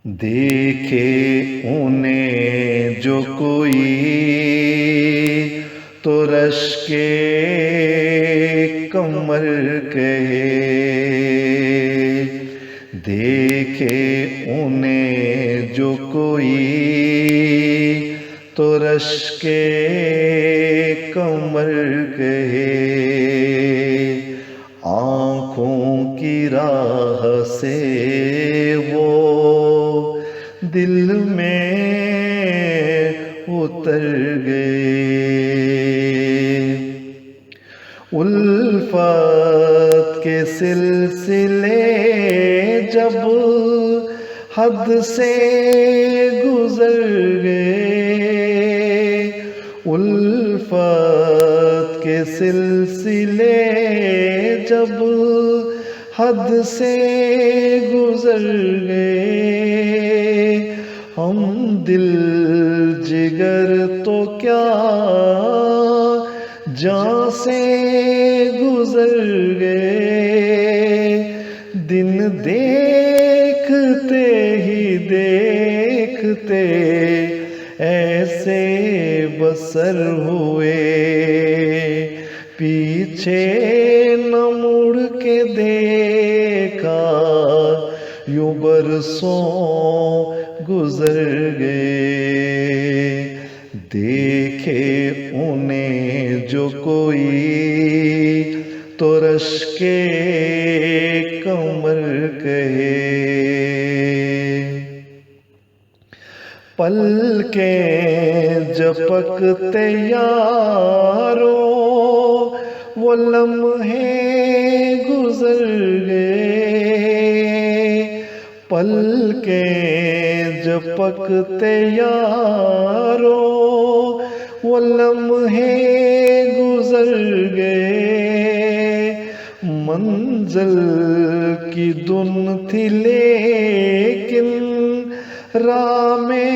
देखे उन्हें जो कोई तो रश के कमर कहे। देखे उन्हें जो कोई तो रश के कमर कहे। आँखों की राह से वो दिल में उतर गए। उल्फत के सिलसिले जब हद से गुजर गए। उल्फत के सिलसिले जब हद से गुजर गए। हम दिल जिगर तो क्या जान से गुजर गए। दिन देखते ही देखते ऐसे बसर हुए। पीछे न मुड़ के देखा यूं बरसों गुजर गए। देखे उन्हें जो कोई तो रश के कमर कहे। पलकें झपकते यारो वो लम्हे गुजर गए। पलकें झपकते यारो वो लम्हे गुजर गए। मंजिल की धुन थी लेकिन राह में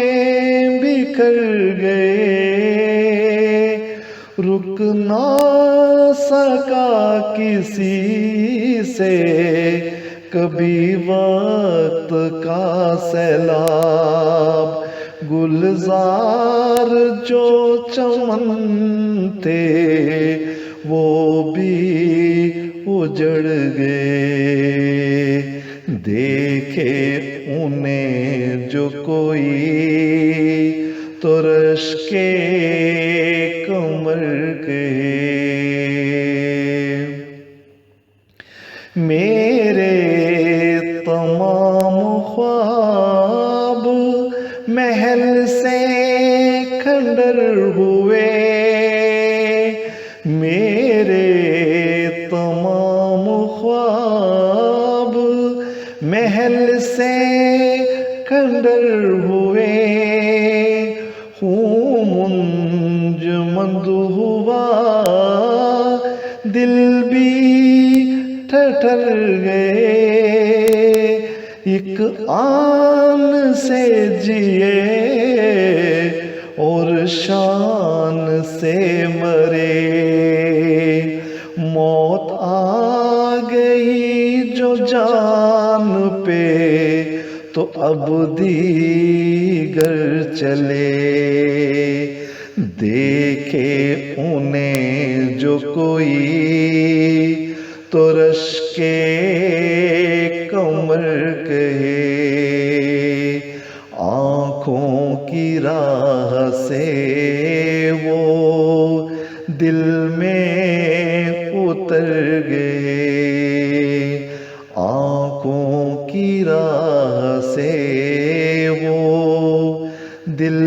बिखर गए। रुक ना सका किसी से कभी वक्त का सैलाब। गुलजार जो चमन थे वो भी उजड़ गए। देखे उन्हें जो कोई तो रश के कमर कहे। मेरे तमाम ख्वाब महल से खंडर हुए। मेरे तमाम ख्वाब महल से खंडर हुए। हूँ मुंजमद हुआ दिल भी ठठर गए। एक आन से जिए और शान से मरे। मौत आ गई जो जान पे तो अब दीगर चले। देखे उन्हें जो कोई तो रश के कमर कहे। आँखों की राह से वो दिल में उतर गए। आँखों की राह से वो दिल